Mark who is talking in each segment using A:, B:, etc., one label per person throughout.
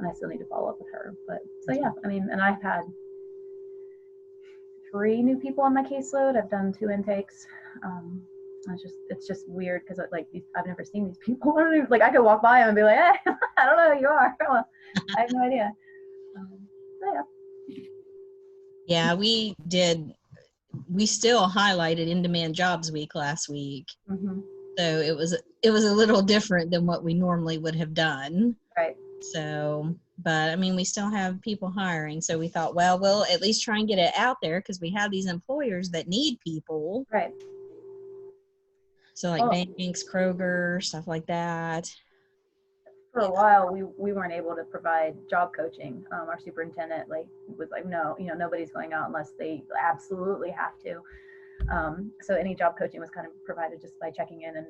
A: I still need to follow up with her. But so yeah, I mean, and I've had 3 new people on my caseload. I've done 2 intakes. It's just weird because like I've never seen these people. I don't even, like I could walk by them and be like, hey, I don't know who you are. Well, I have no idea. So yeah.
B: Yeah, we still highlighted In-Demand Jobs Week last week.
A: Mm-hmm.
B: So it was a little different than what we normally would have done.
A: Right.
B: So, but I mean, we still have people hiring. So we thought, well, we'll at least try and get it out there because we have these employers that need people.
A: Right.
B: So like banks, Kroger, stuff like that.
A: For a while, we weren't able to provide job coaching. Our superintendent was like, no, nobody's going out unless they absolutely have to. So any job coaching was kind of provided just by checking in and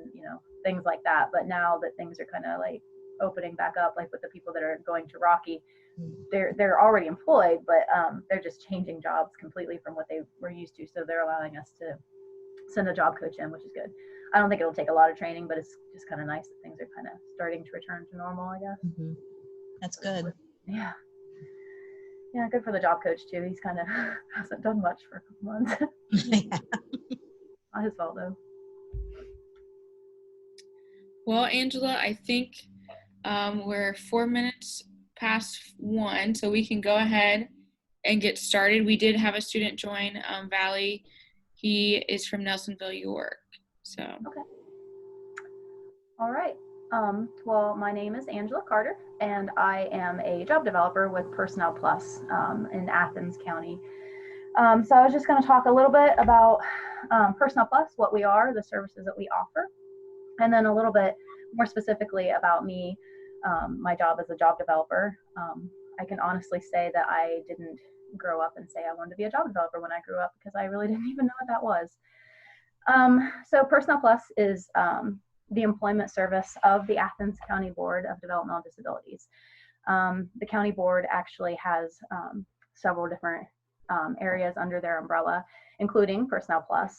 A: things like that. But now that things are kind of like opening back up, like with the people that are going to Rocky, they're already employed, but they're just changing jobs completely from what they were used to. So they're allowing us to send a job coach in, which is good. I don't think it'll take a lot of training, but it's just kind of nice that things are kind of starting to return to normal, I guess.
B: Mm-hmm. That's good.
A: Yeah. Yeah, good for the job coach too. He's kind of hasn't done much for a couple months.
B: Yeah.
A: Not his fault though.
C: Well, Angela, I think we're 4 minutes past 1, so we can go ahead and get started. We did have a student join, Valley. He is from Nelsonville, York. So.
A: Okay. All right. Well, my name is Angela Carter, and I am a job developer with PersonnelPlus in Athens County. So I was just going to talk a little bit about PersonnelPlus, what we are, the services that we offer, and then a little bit more specifically about me, my job as a job developer. I can honestly say that I didn't grow up and say I wanted to be a job developer when I grew up because I really didn't even know what that was. So PersonnelPlus is the employment service of the Athens County Board of Developmental Disabilities. The county board actually has several different areas under their umbrella, including PersonnelPlus,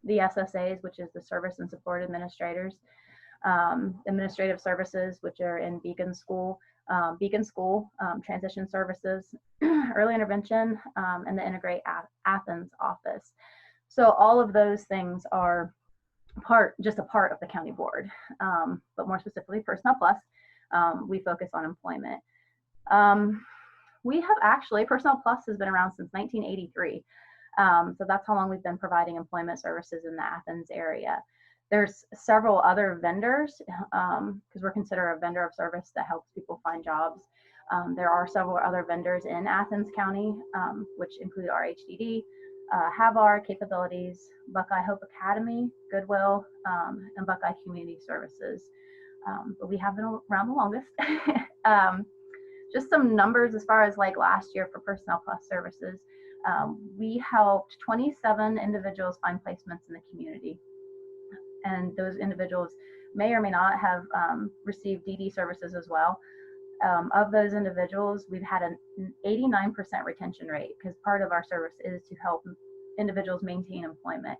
A: the SSAs, which is the Service and Support Administrators, Administrative Services, which are in Beacon School, Transition Services, Early Intervention, and the Integrate Athens office. So all of those things are just a part of the county board, but more specifically PersonnelPlus, we focus on employment. We have actually, PersonnelPlus has been around since 1983. So that's how long we've been providing employment services in the Athens area. There's several other vendors, because we're considered a vendor of service that helps people find jobs. There are several other vendors in Athens County, which include RHDD, have our capabilities, Buckeye Hope Academy, Goodwill, and Buckeye Community Services. But we have been around the longest. Just some numbers as far as like last year for PersonnelPlus services. We helped 27 individuals find placements in the community. And those individuals may or may not have received DD services as well. Of those individuals, we've had an 89% retention rate because part of our service is to help individuals maintain employment.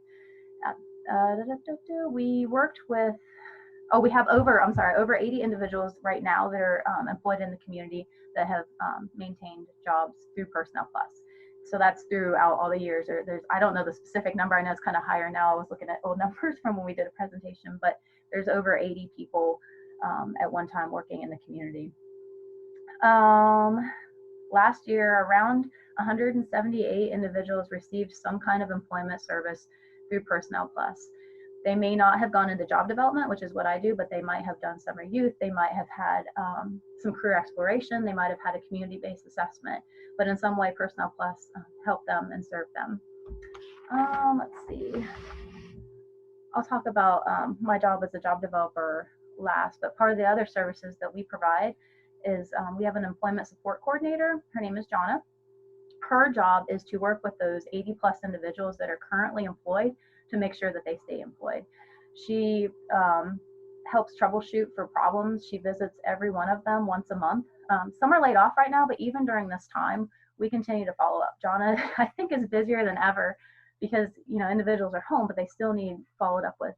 A: We worked with, we have over 80 individuals right now that are employed in the community that have maintained jobs through PersonnelPlus. So that's throughout all the years. I don't know the specific number. I know it's kind of higher now. I was looking at old numbers from when we did a presentation, but there's over 80 people at one time working in the community. Last year, around 178 individuals received some kind of employment service through PersonnelPlus. They may not have gone into job development, which is what I do, but they might have done summer youth. They might have had some career exploration. They might have had a community-based assessment, but in some way, PersonnelPlus helped them and served them. Let's see. I'll talk about my job as a job developer last, but part of the other services that we provide is we have an employment support coordinator. Her name is Jonna. Her job is to work with those 80 plus individuals that are currently employed to make sure that they stay employed. She helps troubleshoot for problems. She visits every one of them once a month. Some are laid off right now, but even during this time, we continue to follow up. Jonna, I think, is busier than ever because individuals are home, but they still need followed up with.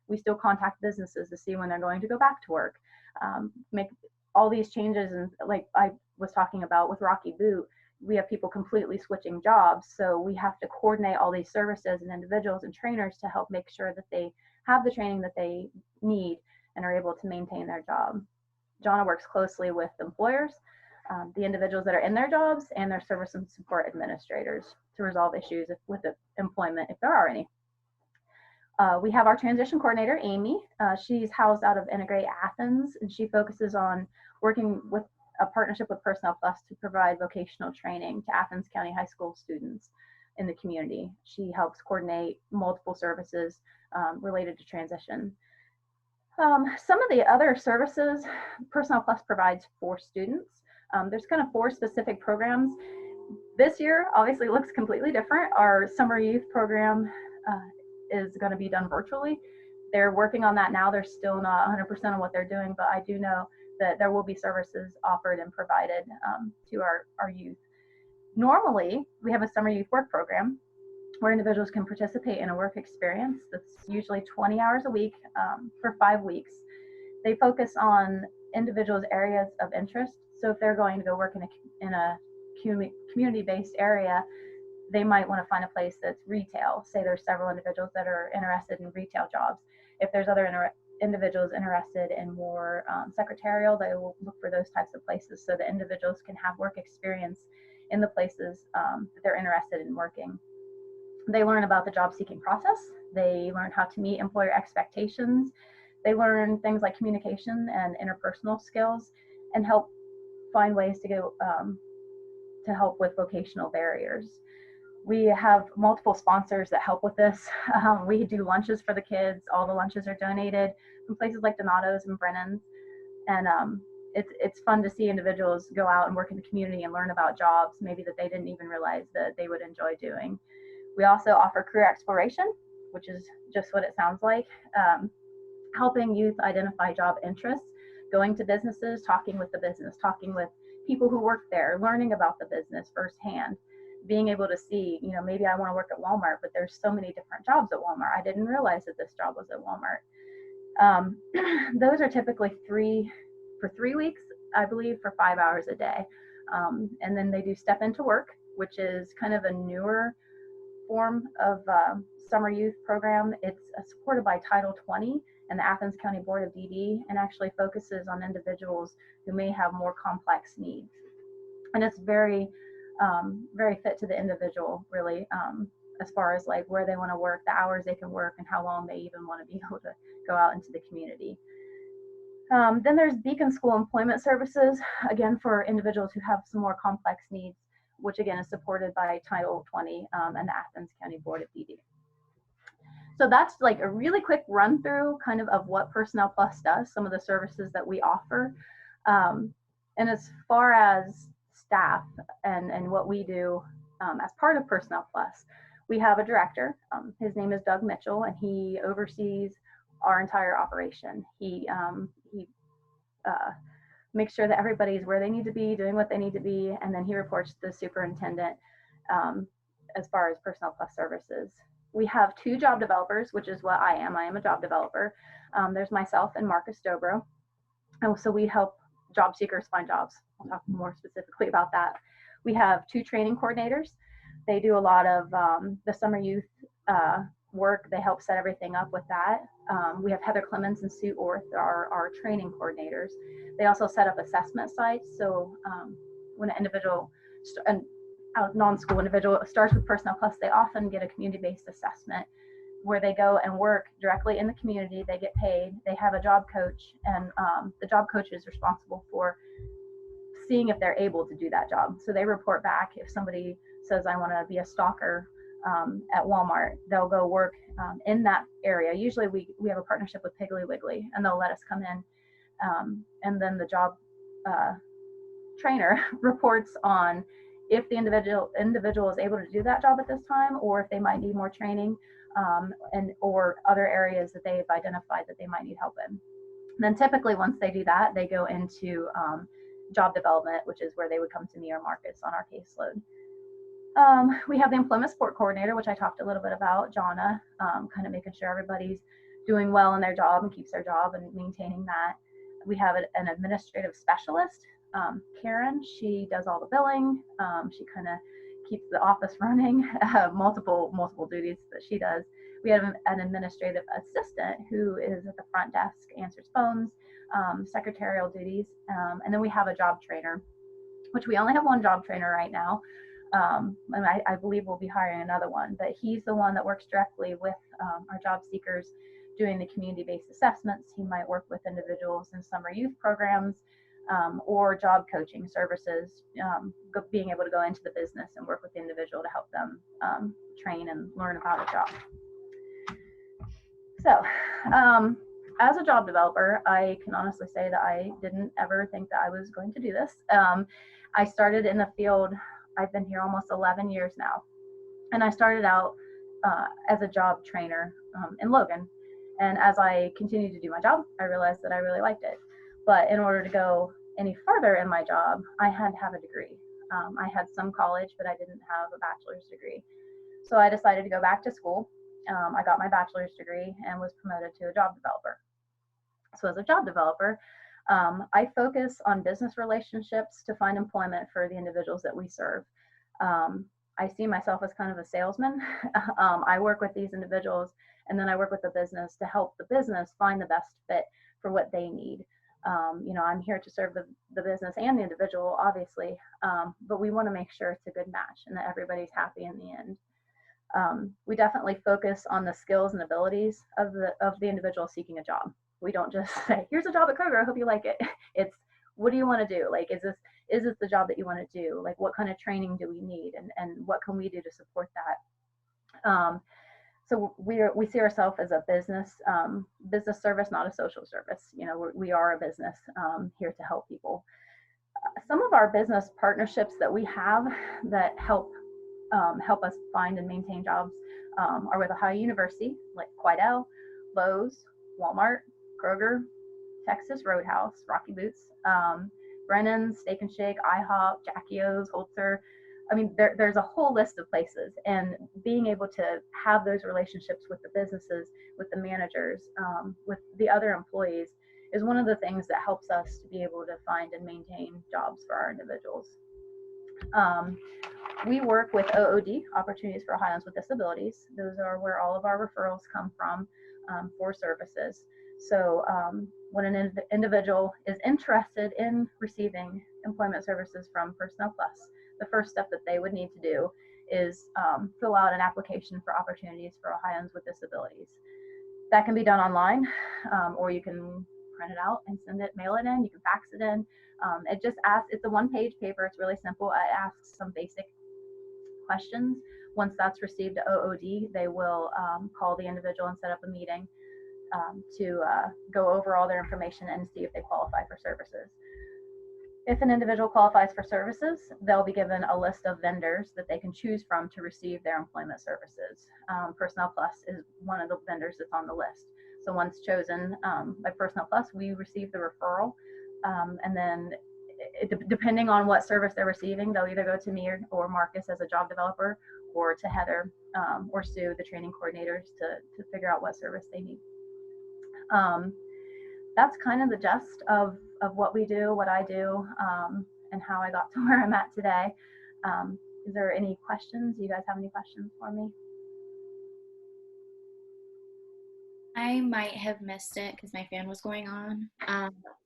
A: We still contact businesses to see when they're going to go back to work. all these changes, and like I was talking about with Rocky Boot, we have people completely switching jobs. So we have to coordinate all these services and individuals and trainers to help make sure that they have the training that they need and are able to maintain their job. Jonna works closely with employers, the individuals that are in their jobs, and their service and support administrators to resolve issues with the employment, if there are any. We have our transition coordinator, Amy. She's housed out of Integrate Athens, and she focuses on working with a partnership with PersonnelPlus to provide vocational training to Athens County High School students in the community. She helps coordinate multiple services related to transition. Some of the other services PersonnelPlus provides for students. There's kind of 4 specific programs. This year obviously looks completely different. Our summer youth program is going to be done virtually. They're working on that now. They're still not 100% on what they're doing, but I do know that there will be services offered and provided to our youth. Normally, we have a summer youth work program where individuals can participate in a work experience that's usually 20 hours a week for 5 weeks. They focus on individuals' areas of interest. So if they're going to go work in a community-based area, they might want to find a place that's retail. Say there's several individuals that are interested in retail jobs. If there's other individuals interested in more secretarial, they will look for those types of places so that individuals can have work experience in the places that they're interested in working. They learn about the job seeking process. They learn how to meet employer expectations. They learn things like communication and interpersonal skills, and help find ways to go to help with vocational barriers. We have multiple sponsors that help with this. We do lunches for the kids. All the lunches are donated from places like Donato's and Brennan's. And it's fun to see individuals go out and work in the community and learn about jobs maybe that they didn't even realize that they would enjoy doing. We also offer career exploration, which is just what it sounds like, helping youth identify job interests, going to businesses, talking with the business, talking with people who work there, learning about the business firsthand, being able to see, maybe I want to work at Walmart, but there's so many different jobs at Walmart. I didn't realize that this job was at Walmart. Those are typically 3 weeks, I believe, for 5 hours a day. And then they do Step Into Work, which is kind of a newer form of summer youth program. It's supported by Title 20 and the Athens County Board of DD, and actually focuses on individuals who may have more complex needs. And it's very fit to the individual, really, as far as like where they want to work, the hours they can work, and how long they even want to be able to go out into the community. Then there's Beacon School Employment Services, again, for individuals who have some more complex needs, which again is supported by Title 20 and the Athens County Board of DD. So that's like a really quick run through kind of what PersonnelPlus does, some of the services that we offer. And as far as staff and what we do as part of PersonnelPlus, we have a director. His name is Doug Mitchell, and he oversees our entire operation. He makes sure that everybody's where they need to be, doing what they need to be, and then he reports to the superintendent as far as PersonnelPlus services. We have 2 job developers, which is what I am. I am a job developer. There's myself and Marcus Dobro. And so we help job seekers find jobs. I'll talk more specifically about that. We have 2 training coordinators. They do a lot of the summer youth work. They help set everything up with that. We have Heather Clemens and Sue Orth, our training coordinators. They also set up assessment sites. So when an individual, a non-school individual starts with PersonnelPlus, they often get a community-based assessment where they go and work directly in the community. They get paid. They have a job coach, and the job coach is responsible for seeing if they're able to do that job. So they report back if somebody says, I want to be a stalker at Walmart, they'll go work in that area. Usually we have a partnership with Piggly Wiggly, and they'll let us come in. And then the job trainer reports on if the individual is able to do that job at this time, or if they might need more training, or other areas that they've identified that they might need help in. And then typically once they do that, they go into job development, which is where they would come to me or Marcus on our caseload. We have the employment support coordinator, which I talked a little bit about, Jonna, kind of making sure everybody's doing well in their job and keeps their job and maintaining that. We have an administrative specialist, Karen. She does all the billing. She kind of keeps the office running, multiple duties that she does. We have an administrative assistant who is at the front desk, answers phones, secretarial duties, and then we have a job trainer, which we only have one job trainer right now. And I believe we'll be hiring another one, but he's the one that works directly with our job seekers doing the community-based assessments. He might work with individuals in summer youth programs or job coaching services, being able to go into the business and work with the individual to help them train and learn about a job. So as a job developer, I can honestly say that I didn't ever think that I was going to do this. I started in the field. I've been here almost 11 years now. And I started out as a job trainer in Logan. And as I continued to do my job, I realized that I really liked it. But in order to go any further in my job, I had to have a degree. I had some college, but I didn't have a bachelor's degree. So I decided to go back to school. I got my bachelor's degree and was promoted to a job developer. So as a job developer, I focus on business relationships to find employment for the individuals that we serve. I see myself as kind of a salesman. I work with these individuals, and then I work with the business to help the business find the best fit for what they need. I'm here to serve the business and the individual, obviously, but we want to make sure it's a good match and that everybody's happy in the end. We definitely focus on the skills and abilities of the individual seeking a job. We don't just say, here's a job at Kroger, I hope you like it. It's, what do you want to do? Like, is this the job that you want to do? Like, what kind of training do we need? And what can we do to support that? So we see ourselves as a business service, not a social service. We are a business here to help people. Some of our business partnerships that we have that help us find and maintain jobs are with Ohio University, like Quidel, Lowe's, Walmart, Kroger, Texas Roadhouse, Rocky Boots, Brennan's, Steak and Shake, IHOP, Jackie O's, Holzer. I mean, there's a whole list of places, and being able to have those relationships with the businesses, with the managers, with the other employees is one of the things that helps us to be able to find and maintain jobs for our individuals. We work with OOD, Opportunities for Ohioans with Disabilities. Those are where all of our referrals come from for services. So when an individual is interested in receiving employment services from PersonnelPlus, the first step that they would need to do is fill out an application for Opportunities for Ohioans with Disabilities. That can be done online, or you can print it out and send it, mail it in, you can fax it in. It just asks, it's a one-page paper, it's really simple. It asks some basic questions. Once that's received to OOD, they will call the individual and set up a meeting to go over all their information and see if they qualify for services. If an individual qualifies for services, they'll be given a list of vendors that they can choose from to receive their employment services. PersonnelPlus is one of the vendors that's on the list. So once chosen by PersonnelPlus, we receive the referral, and then depending on what service they're receiving, they'll either go to me or Marcus as a job developer, or to Heather or Sue, the training coordinators, to figure out what service they need. That's kind of the gist of what we do, what I do, and how I got to where I'm at today. Is there any questions? Do you guys have any questions for me?
D: I might have missed it because my fan was going on.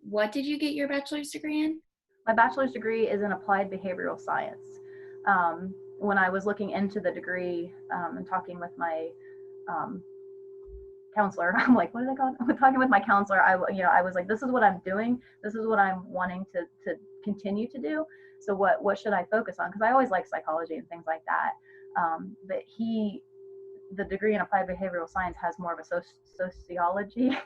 D: What did you get your bachelor's degree in?
A: My bachelor's degree is in applied behavioral science. When I was looking into the degree and talking with my counselor, I'm like, what do they call it? Talking with my counselor, I was like, this is what I'm doing. This is what I'm wanting to continue to do. So what should I focus on? Because I always like psychology and things like that. But the degree in applied behavioral science has more of a sociology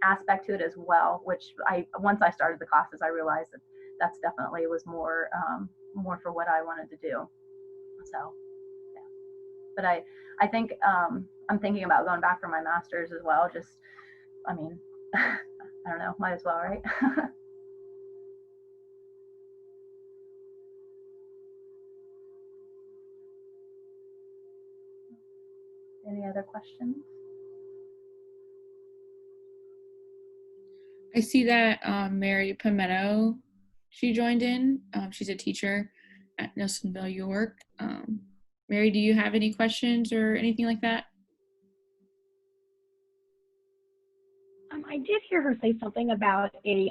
A: aspect to it as well, which once I started the classes, I realized that's definitely was more for what I wanted to do. So, yeah. But I think I'm thinking about going back for my master's as well. Just, I mean, I don't know, might as well, right? Any other questions?
C: I see that Mary Pimento, she joined in. She's a teacher at Nelsonville, York. Mary, do you have any questions or anything like that?
E: I did hear her say something about a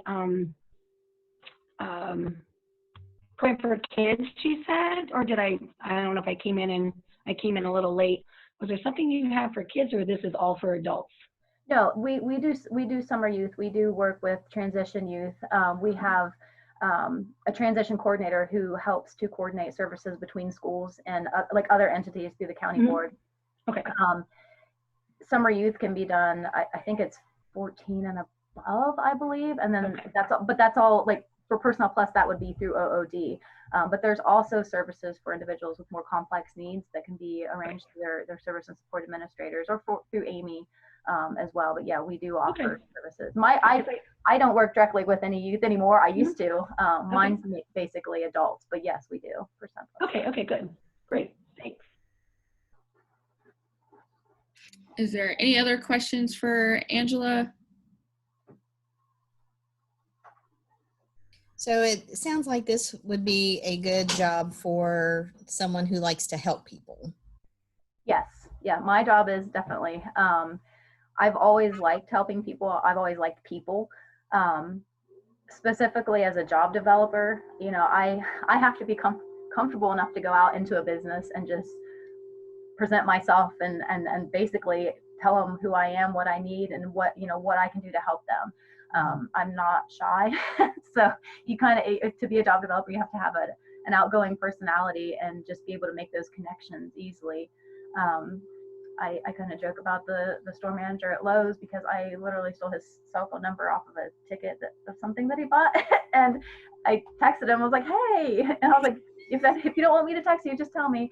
E: program for kids, she said, or did I don't know if I came in a little late. Was there something you have for kids, or this is all for adults?
A: No, we do summer youth. We do work with transition youth. We have a transition coordinator who helps to coordinate services between schools and like other entities through the county board.
E: Okay.
A: Summer youth can be done. I think it's 14 and above, I believe, and then that's all like for PersonnelPlus, that would be through OOD. But there's also services for individuals with more complex needs that can be arranged through their service and support administrators or through Amy as well. But yeah, we do offer services. I don't work directly with any youth anymore. I used to. Mine's basically adults, but yes, we do for some.
E: Okay, good. Great, thanks.
C: Is there any other questions for Angela?
B: So it sounds like this would be a good job for someone who likes to help people.
A: Yes, yeah, my job is definitely. I've always liked helping people. I've always liked people. Specifically as a job developer, you know, I have to be comfortable enough to go out into a business and just present myself and basically tell them who I am, what I need, and what I can do to help them. I'm not shy. So you kind of, to be a job developer, you have to have an outgoing personality and just be able to make those connections easily. I kind of joke about the store manager at Lowe's because I literally stole his cell phone number off of a ticket of something that he bought. And I texted him, I was like, hey, and I was like, if you don't want me to text you, just tell me.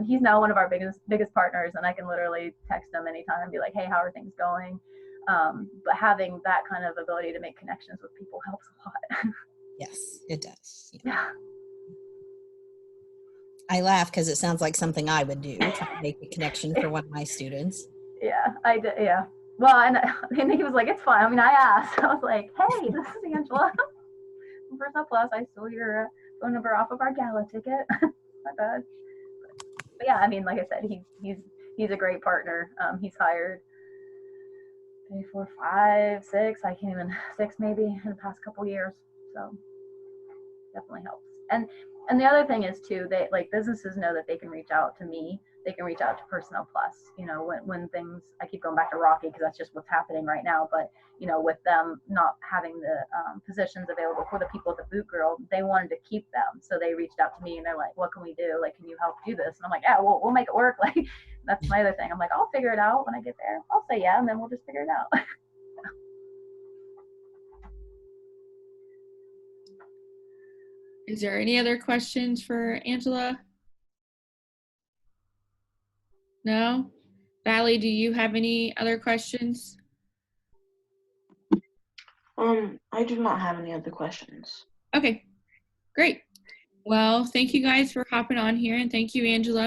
A: He's now one of our biggest partners, and I can literally text him anytime and be like, hey, how are things going? But having that kind of ability to make connections with people helps a lot.
B: Yes, it does.
A: Yeah.
B: I laugh because it sounds like something I would do, try to make a connection for one of my students.
A: Yeah, I did. Yeah. Well, and he was like, it's fine. I mean, I asked. I was like, hey, this is Angela from PersonnelPlus. I stole your phone number off of our gala ticket. My bad. But yeah, I mean, like I said, he's a great partner. He's hired 3, 4, 5, 6. I can't even 6 maybe in the past couple years. So definitely helps. And the other thing is too, they like businesses know that they can reach out to me. They can reach out to PersonnelPlus. You know, when things, I keep going back to Rocky because that's just what's happening right now. But you know, with them not having the positions available for the people at the Boot Girl, they wanted to keep them. So they reached out to me and they're like, "What can we do? Like, can you help do this?" And I'm like, "Yeah, we'll make it work." Like, that's my other thing. I'm like, "I'll figure it out when I get there. I'll say yeah, and then we'll just figure it out."
C: Is there any other questions for Angela? No? Valley, do you have any other questions?
F: I do not have any other questions.
C: Okay, great. Well, thank you guys for hopping on here, and thank you, Angela.